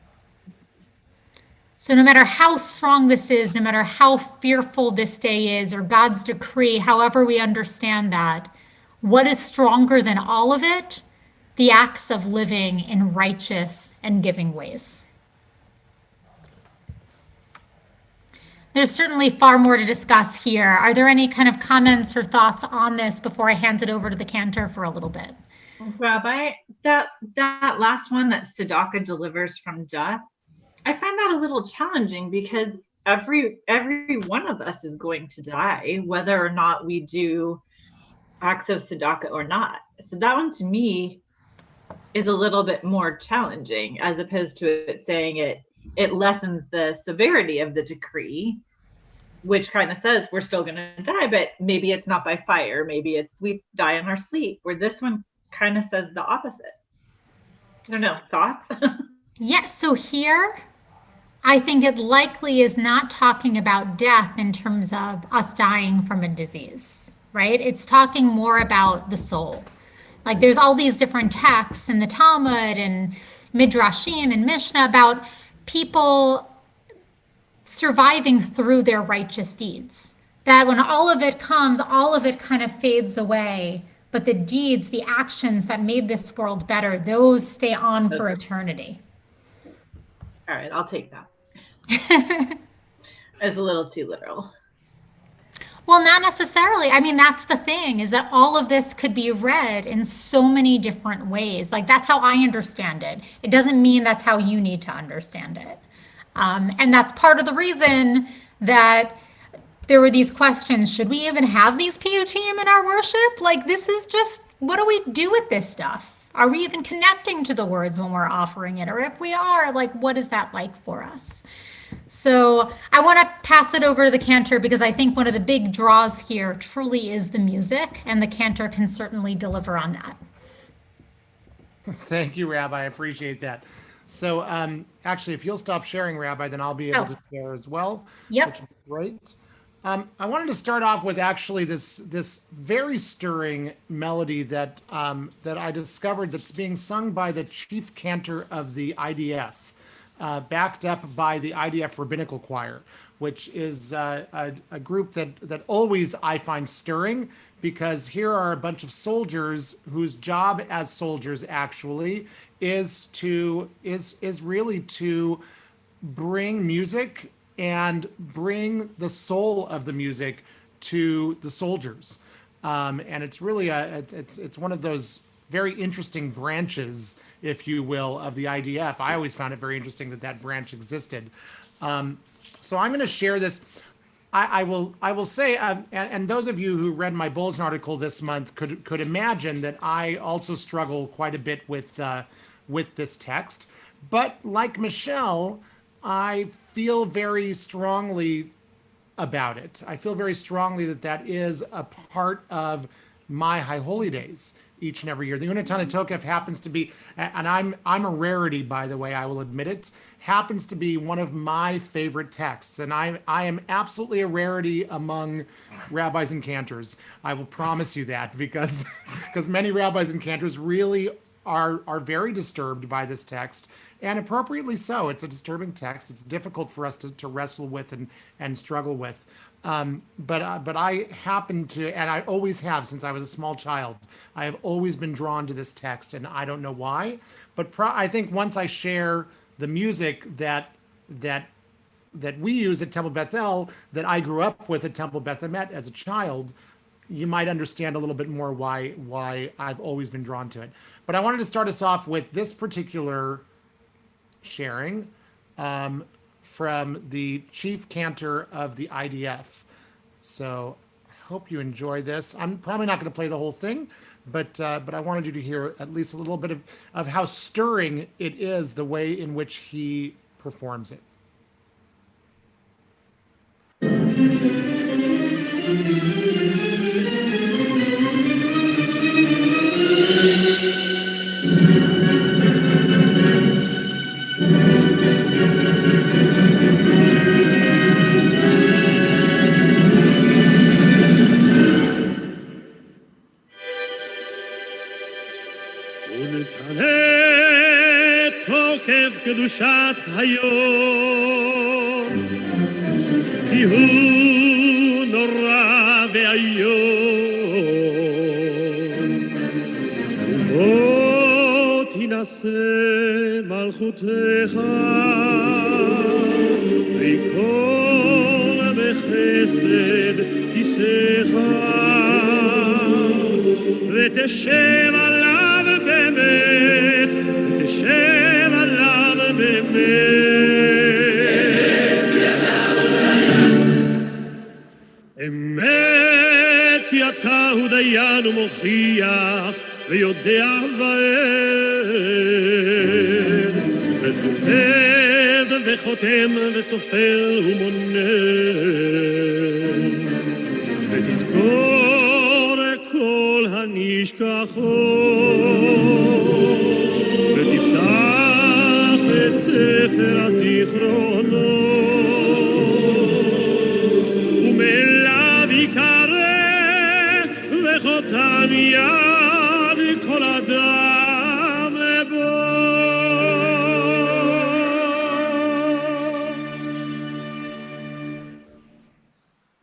So no matter how strong this is, no matter how fearful this day is, or God's decree, however we understand that, what is stronger than all of it? The acts of living in righteous and giving ways. There's certainly far more to discuss here. Are there any kind of comments or thoughts on this before I hand it over to the Cantor for a little bit? Rabbi, that last one, that tzedakah delivers from death, I find that a little challenging because every one of us is going to die, whether or not we do acts of tzedakah or not. So that one to me is a little bit more challenging, as opposed to it saying it lessens the severity of the decree, which kind of says we're still going to die, but maybe it's not by fire. Maybe it's we die in our sleep, where this one kind of says the opposite. I don't know, thoughts? Yes, so here, I think it likely is not talking about death in terms of us dying from a disease, right? It's talking more about the soul. Like there's all these different texts in the Talmud and Midrashim and Mishnah about people surviving through their righteous deeds. That when all of it comes, all of it kind of fades away. But the deeds, the actions that made this world better, those stay on for eternity. All right, I'll take that. It's a little too literal. Well, not necessarily. I mean, that's the thing, is that all of this could be read in so many different ways. Like, that's how I understand it. It doesn't mean that's how you need to understand it. And that's part of the reason that there were these questions. Should we even have these PUTM in our worship? Like, this is just, what do we do with this stuff? Are we even connecting to the words when we're offering it? Or if we are, like, what is that like for us? So I want to pass it over to the Cantor because I think one of the big draws here truly is the music, and the Cantor can certainly deliver on that. Thank you, Rabbi. I appreciate that. So actually, if you'll stop sharing, Rabbi, then I'll be able to share as well. Yep. Which is great. I wanted to start off with actually this very stirring melody that I discovered that's being sung by the chief cantor of the IDF. Backed up by the IDF Rabbinical Choir, which is a group that always I find stirring, because here are a bunch of soldiers whose job as soldiers actually is really to bring music and bring the soul of the music to the soldiers, and it's really it's one of those very interesting branches, if you will, of the IDF. I always found it very interesting that branch existed. So I'm going to share this. I will say, and those of you who read my bulletin article this month could imagine that I also struggle quite a bit with this text. But like Michelle, I feel very strongly about it. I feel very strongly that is a part of my High Holy Days each and every year. The Unatana Tokef happens to be, and I'm a rarity, by the way, I will admit it, happens to be one of my favorite texts. And I am absolutely a rarity among rabbis and cantors. I will promise you that, because many rabbis and cantors really are very disturbed by this text, and appropriately so. It's a disturbing text. It's difficult for us to wrestle with and struggle with. But I happen to, and I always have since I was a small child, I have always been drawn to this text, and I don't know why. But I think once I share the music that we use at Temple Beth El, that I grew up with at Temple Beth Emet as a child, you might understand a little bit more why I've always been drawn to it. But I wanted to start us off with this particular sharing from the chief cantor of the IDF. So I hope you enjoy this. I'm probably not going to play the whole thing, but I wanted you to hear at least a little bit of how stirring it is, the way in which he performs it. קדושת היום כי הוא נורא ואיום ובוא תינשא מלכותך וכל בחסד כיסך ותשב עליו באמת ותשב עליו אמת כי אתה הוא דיין ומוכיח ויודע ואין וסופר וחותם וסופר ומונה ותזכור כל הנשכחות ותפתח את ספר הזיכרונות ומאליו יקרא וחותם יד כל אדם בו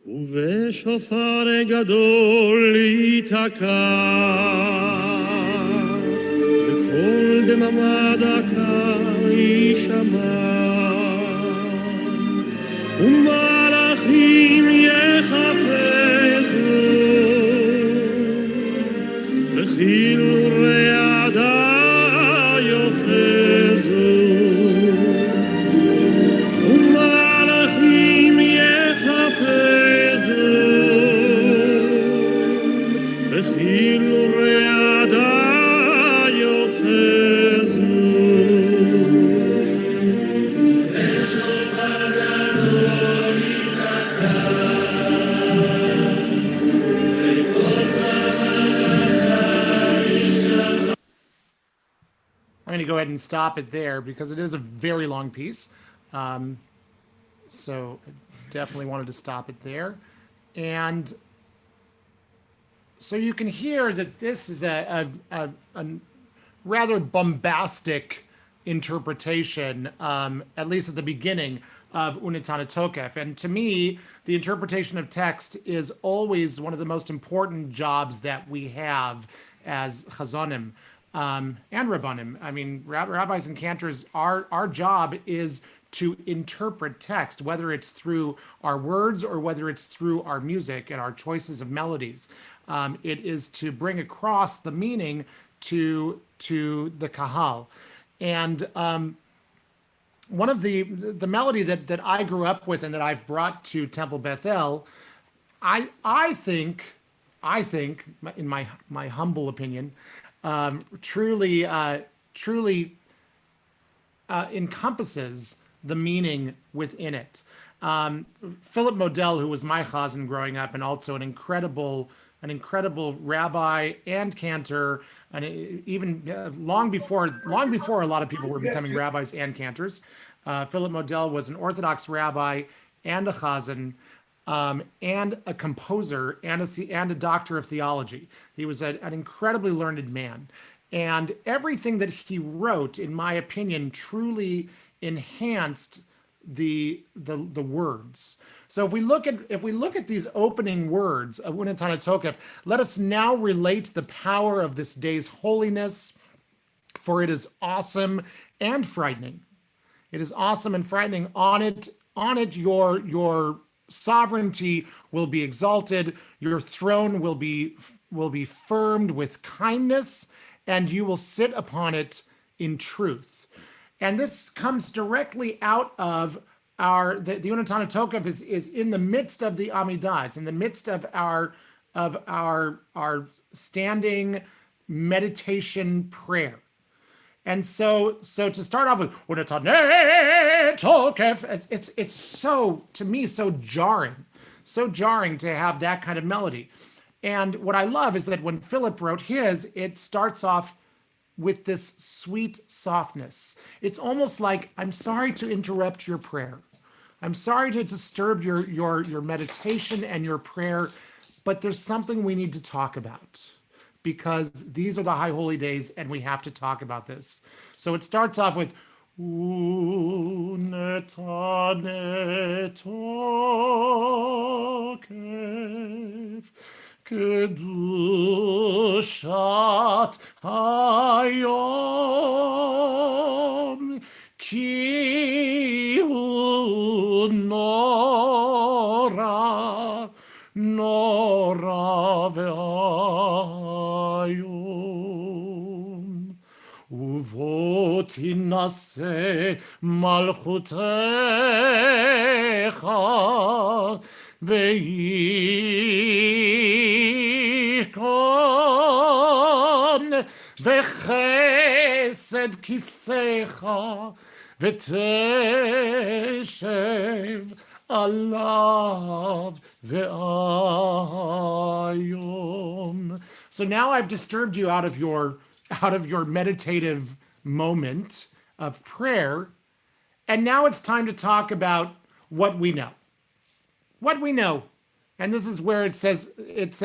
ובשופר גדול ייתקע וכל דממה דקה יישמע ומלאכים יחפצו וכאילו רעדה יאחזו ומלאכים יחפצו וכאילו רעדה I'm going to go ahead and stop it there because it is a very long piece. So I definitely wanted to stop it there. And so you can hear that this is a rather bombastic interpretation, at least at the beginning, of Unetana Tokef. And to me, the interpretation of text is always one of the most important jobs that we have as chazonim. And rabbanim. I mean, rabbis and cantors, our job is to interpret text, whether it's through our words or whether it's through our music and our choices of melodies. It is to bring across the meaning to the kahal. And one of the melody that I grew up with and that I've brought to Temple Bethel, I think, in my humble opinion, truly encompasses the meaning within it. Philip Modell, who was my chazan growing up, and also an incredible rabbi and cantor, and even long before a lot of people were becoming rabbis and cantors. Philip Modell was an Orthodox rabbi and a chazan, and a composer and a doctor of theology. He was an incredibly learned man, and everything that he wrote, in my opinion, truly enhanced the words. So if we look at these opening words of Unetana Tokef, let us now relate the power of this day's holiness, for it is awesome and frightening. It is awesome and frightening. On it your sovereignty will be exalted, your throne will be firmed with kindness, and you will sit upon it in truth. And this comes directly out of the Unatana Tokef is in the midst of the Amidah. It's in the midst of our standing meditation prayer. And so to start off with Unatana Tokef, it's so, to me, so jarring to have that kind of melody. And what I love is that when Philip wrote his, it starts off with this sweet softness. It's almost like, I'm sorry to interrupt your prayer. I'm sorry to disturb your meditation and your prayer, but there's something we need to talk about because these are the high holy days and we have to talk about this. So it starts off with Unatane Tokef Kedushat Hayom Ki hu nora ve'ayom Uvo tinase malchutecha ve'yikon bechesed kisecha ve'teshev alav ve'ayom. So now I've disturbed you out of your meditative moment of prayer, and now it's time to talk about what we know. What we know. And this is where it says it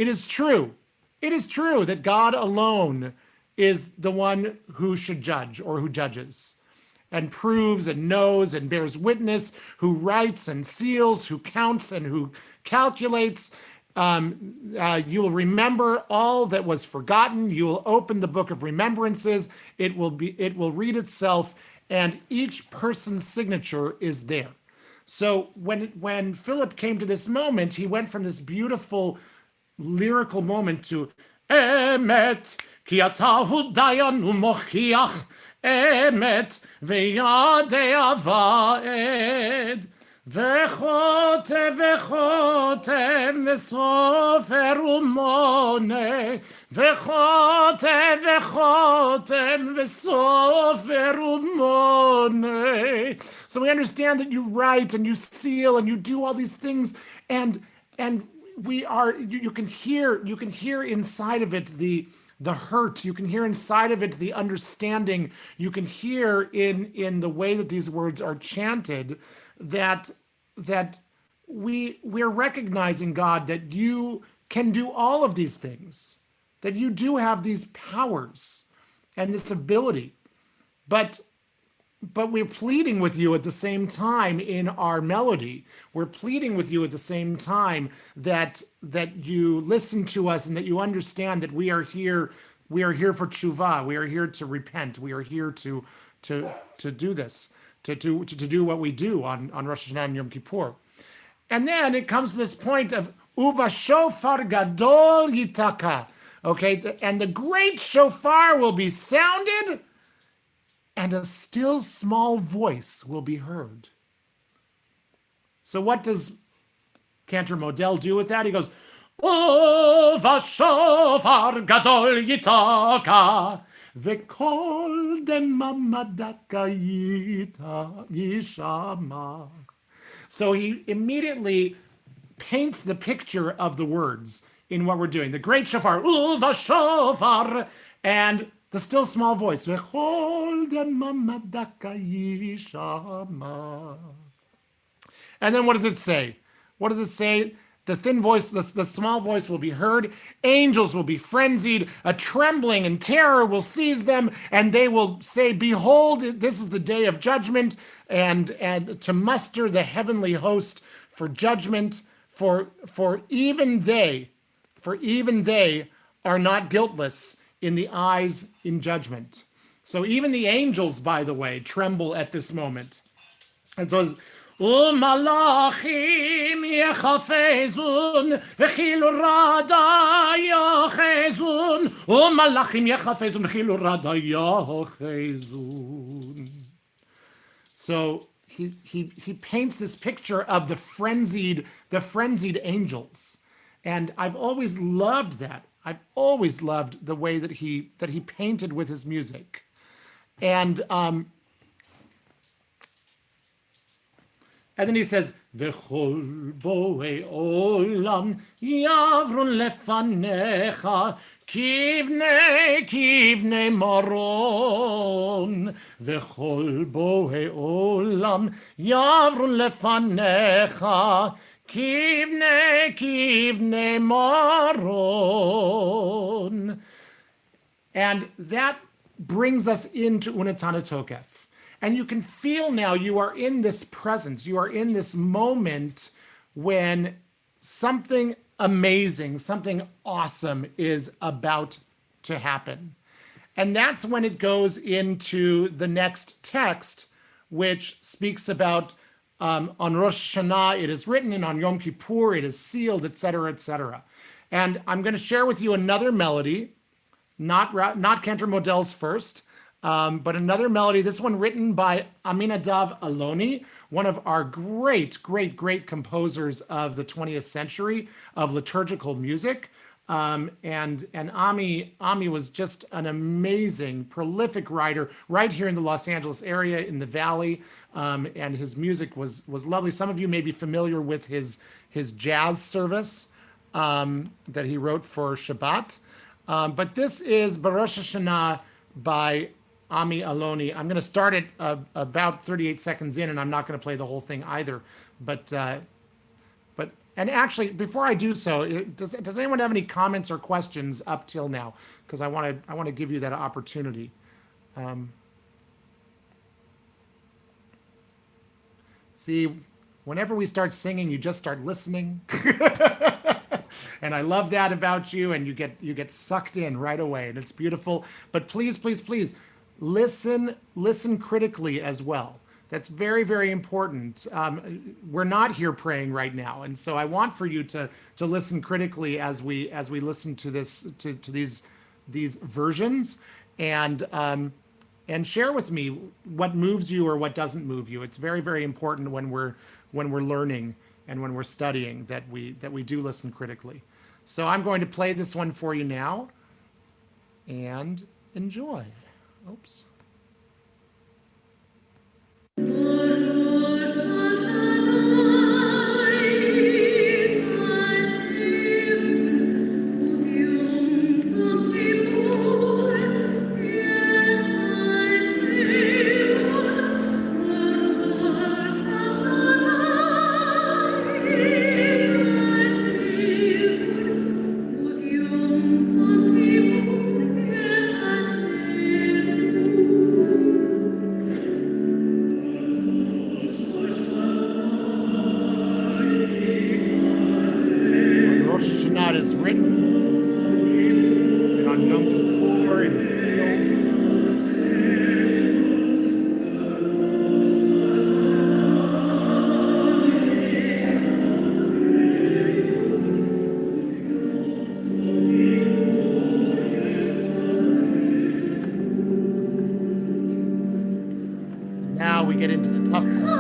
is true that God alone is the one who should judge or who judges and proves and knows and bears witness, who writes and seals, who counts and who calculates. You will remember all that was forgotten. You will open the book of remembrances. It will read itself, and each person's signature is there. So when Philip came to this moment, he went from this beautiful lyrical moment to Emet ki ata hu dayan u'mochiach Emet ve'yadei ava'ed Vechotem v'sofer u'moneh Vechotem v'sofer u'moneh. So we understand that you write and you seal and you do all these things, and we are you can hear inside of it the hurt. You can hear inside of it the understanding. You can hear in the way that these words are chanted that we're recognizing, God, that you can do all of these things, that you do have these powers and this ability, but we're pleading with you at the same time in our melody. We're pleading with you at the same time that you listen to us and that you understand that we are here for tshuva. We are here to repent. We are here to do this, to do what we do on Rosh Hashanah and Yom Kippur. And then it comes to this point of Uva shofar gadol yitaka. Okay, and the great shofar will be sounded, and a still small voice will be heard. So what does Cantor Modell do with that? He goes, Uva shofar gadol yitaka. V'kol demamadaka yishama. So he immediately paints the picture of the words in what we're doing. The great shofar, uva shofar, and the still small voice. V'chol demamadaka yishama. And then what does it say? What does it say? The thin voice, the small voice will be heard. Angels will be frenzied. A trembling and terror will seize them, and they will say, "Behold, this is the day of judgment, and to muster the heavenly host for judgment. For even they are not guiltless in the eyes in judgment." So even the angels, by the way, tremble at this moment. And so ומלאכים יחפזון וחילו רדה יחזון ומלאכים יחפזון וחילו רדה יחזון. So he paints this picture of the frenzied angels, and I've always loved that. I've always loved the way that he painted with his music, and then he says, "V'chol bo'ei olam yavrun lefanecha kivnei maron. V'chol bo'ei olam yavrun lefanecha kivnei maron." And that brings us into Unatana Tokef. And you can feel now you are in this presence, you are in this moment when something amazing, something awesome is about to happen. And that's when it goes into the next text, which speaks about on Rosh Hashanah, it is written, and on Yom Kippur, it is sealed, etc., etc. And I'm going to share with you another melody, not Cantor Model's first, but another melody, this one written by Aminadav Aloni, one of our great composers of the 20th century of liturgical music. And Ami was just an amazing, prolific writer right here in the Los Angeles area, in the Valley, and his music was lovely. Some of you may be familiar with his jazz service that he wrote for Shabbat. But this is Baruch Hashanah by Ami Aloni. I'm going to start it about 38 seconds in, and I'm not going to play the whole thing either. But and actually, before I do so, does anyone have any comments or questions up till now? Because I want to give you that opportunity. See, whenever we start singing, you just start listening. And I love that about you, and you get sucked in right away, and it's beautiful. But please, please, please, listen critically as well. That's very, very important. We're not here praying right now, and so I want for you to listen critically as we listen to these versions, and share with me what moves you or what doesn't move you. It's very, very important when we're learning and when we're studying that we do listen critically. So I'm going to play this one for you now, and enjoy. Oops. Is written, and on Yom Kippur it is sealed. Now we get into the tough part.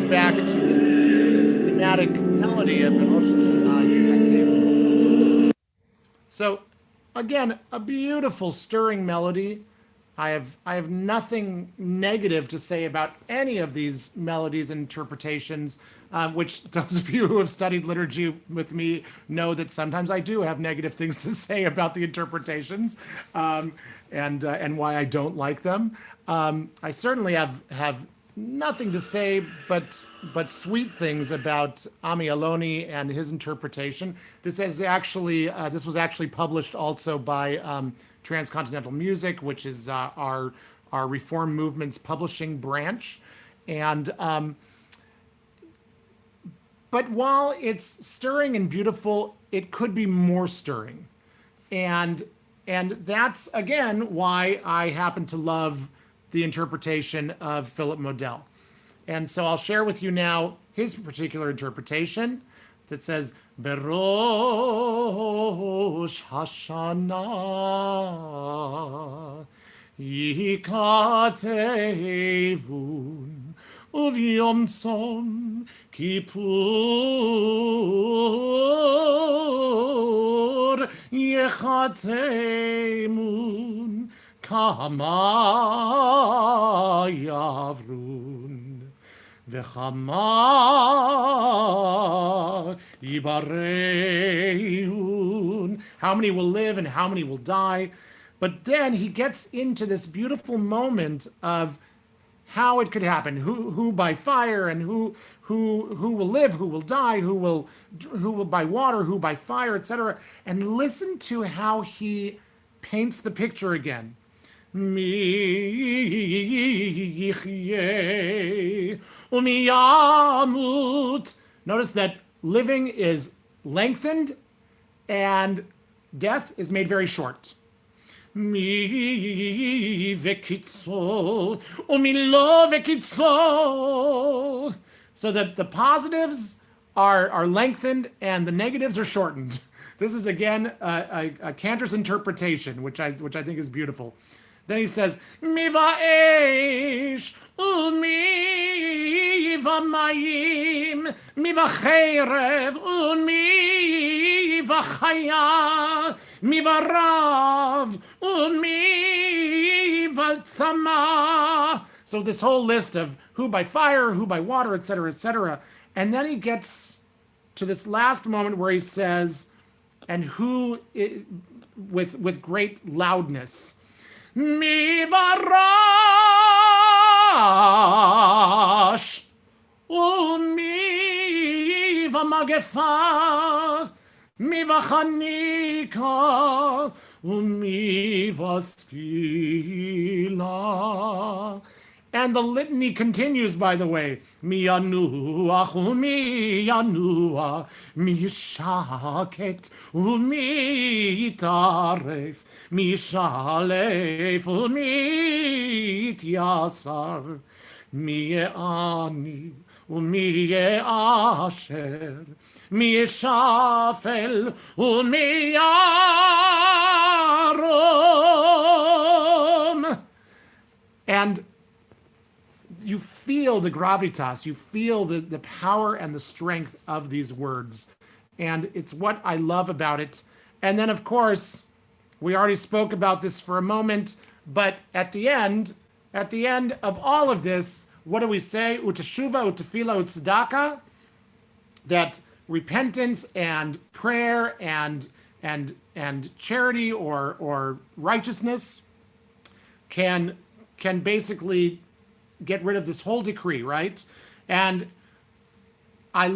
Back to this thematic melody of the Rosh Hashanah. So again, a beautiful stirring melody. I have nothing negative to say about any of these melodies and interpretations, which those of you who have studied liturgy with me know that sometimes I do have negative things to say about the interpretations, and why I don't like them. I certainly have nothing to say but sweet things about Ami Aloni and his interpretation. This was actually published also by Transcontinental Music, which is our Reform Movement's publishing branch, and but while it's stirring and beautiful, it could be more stirring, and that's again why I happen to love the interpretation of Philip Modell. And so I'll share with you now his particular interpretation that says, Berosh Hashanah Yikatevun Uvyom Tzom Kippur Yechatemun Kama Yavrun V'chama Yibareun. How many will live and how many will die? But then he gets into this beautiful moment of how it could happen, who by fire, and who will live, who will die, who will by water, who by fire, etc. And listen to how he paints the picture again. Mi yichyeh u'mi yamut. Notice that living is lengthened and death is made very short. Mi v'kitzol u'mi lo v'kitzol. So that the positives are lengthened and the negatives are shortened. This is again a Cantor's interpretation, which I think is beautiful. Then he says, Mi va'esh u'mi va'mayim, mi va'cherev u'mi va'chaya, mi va'rav u'mi va'tzama. So this whole list of who by fire, who by water, etc., etc. And then he gets to this last moment where he says, and who with great loudness, Mi varash u'mi v'magefa, mi v'chanika u'mi v'skila. And the litany continues, by the way. Mi yanuach u'mi yanuach, mi shaket u'mi yitaref, mi shalef u'mi yasar, mi ye'ani u'mi ye'asher, mi yeshafel u'mi yarom. And you feel the gravitas, you feel the power and the strength of these words. And it's what I love about it. And then, of course, we already spoke about this for a moment, but at the end of all of this, what do we say? U'teshuva, u'tefila, u'tzedakah, that repentance and prayer and charity or righteousness can basically get rid of this whole decree, right? And I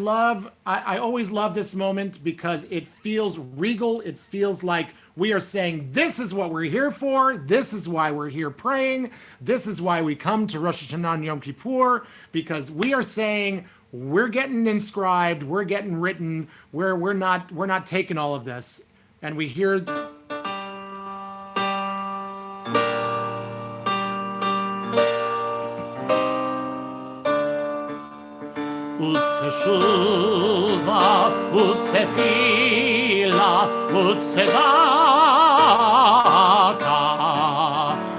always love this moment because it feels regal. It feels like we are saying, this is what we're here for. This is why we're here praying. This is why we come to Rosh Hashanah and Yom Kippur, because we are saying we're getting inscribed, we're getting written, we're not taking all of this. And we hear U'teshuva, u'tefila, u'tzedakah,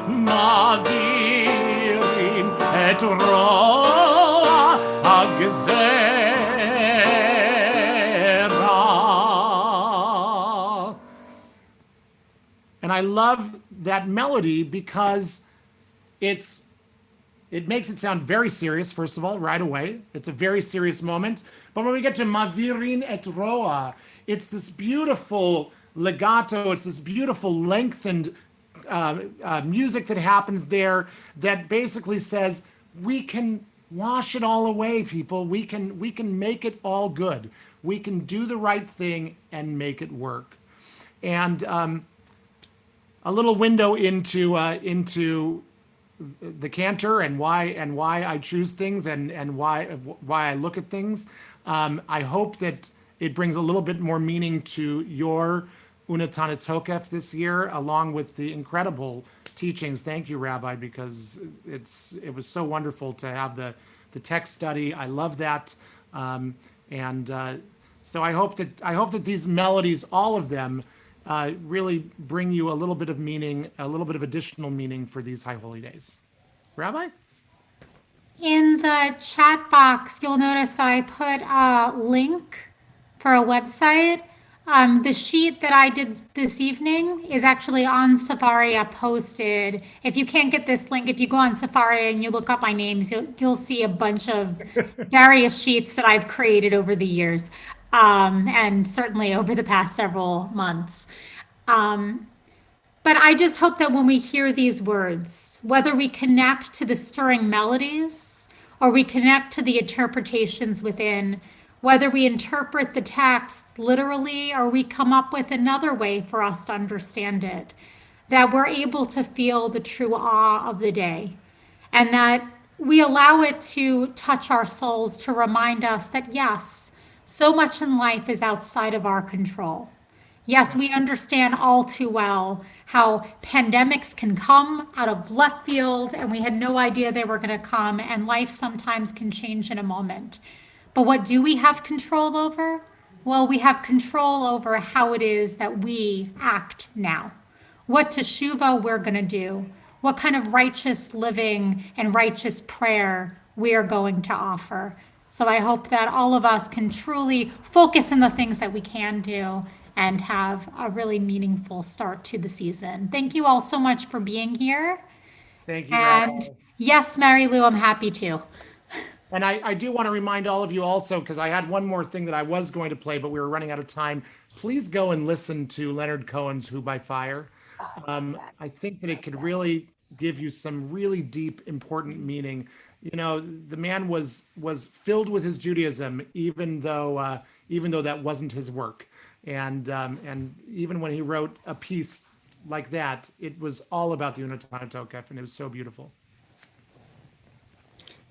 mavirim et roa ha'gezerah. And I love that melody because it makes it sound very serious, first of all, right away. It's a very serious moment. But when we get to Mavirin et Roa, it's this beautiful legato, it's this beautiful lengthened music that happens there that basically says, we can wash it all away, people. We can make it all good. We can do the right thing and make it work. And a little window into the Cantor and why I choose things and why I look at things. I hope that it brings a little bit more meaning to your Unatana Tokef this year, along with the incredible teachings. Thank you, Rabbi, because it was so wonderful to have the text study. I love that, so I hope that these melodies, all of them, really bring you a little bit of meaning, a little bit of additional meaning for these high holy days. Rabbi? In the chat box, you'll notice that I put a link for a website. The sheet that I did this evening is actually on Safaria posted. If you can't get this link, if you go on Safaria and you look up my names, you'll see a bunch of various sheets that I've created over the years, and certainly over the past several months. But I just hope that when we hear these words, whether we connect to the stirring melodies or we connect to the interpretations within, whether we interpret the text literally or we come up with another way for us to understand it, that we're able to feel the true awe of the day, and that we allow it to touch our souls to remind us that, yes, so much in life is outside of our control. Yes, we understand all too well how pandemics can come out of left field and we had no idea they were going to come, and life sometimes can change in a moment. But what do we have control over? Well, we have control over how it is that we act now. What teshuva we're going to do, what kind of righteous living and righteous prayer we are going to offer. So I hope that all of us can truly focus on the things that we can do and have a really meaningful start to the season. Thank you all so much for being here. Thank you, And Rabbi. yes, Mary Lou, I'm happy to. And I do want to remind all of you also, because I had one more thing that I was going to play, but we were running out of time. Please go and listen to Leonard Cohen's Who by Fire. I think that it could really give you some really deep, important meaning. You know, the man was filled with his Judaism, even though that wasn't his work. And even when he wrote a piece like that, it was all about the Unatana Tokef, and it was so beautiful.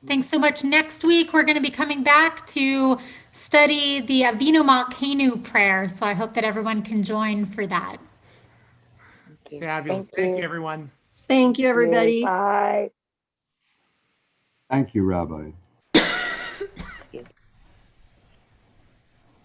Thanks so much. Next week, we're going to be coming back to study the Avinu Malkeinu prayer. So I hope that everyone can join for that. Fabulous. Thank you, everyone. Thank you, everybody. Bye. Thank you, Rabbi.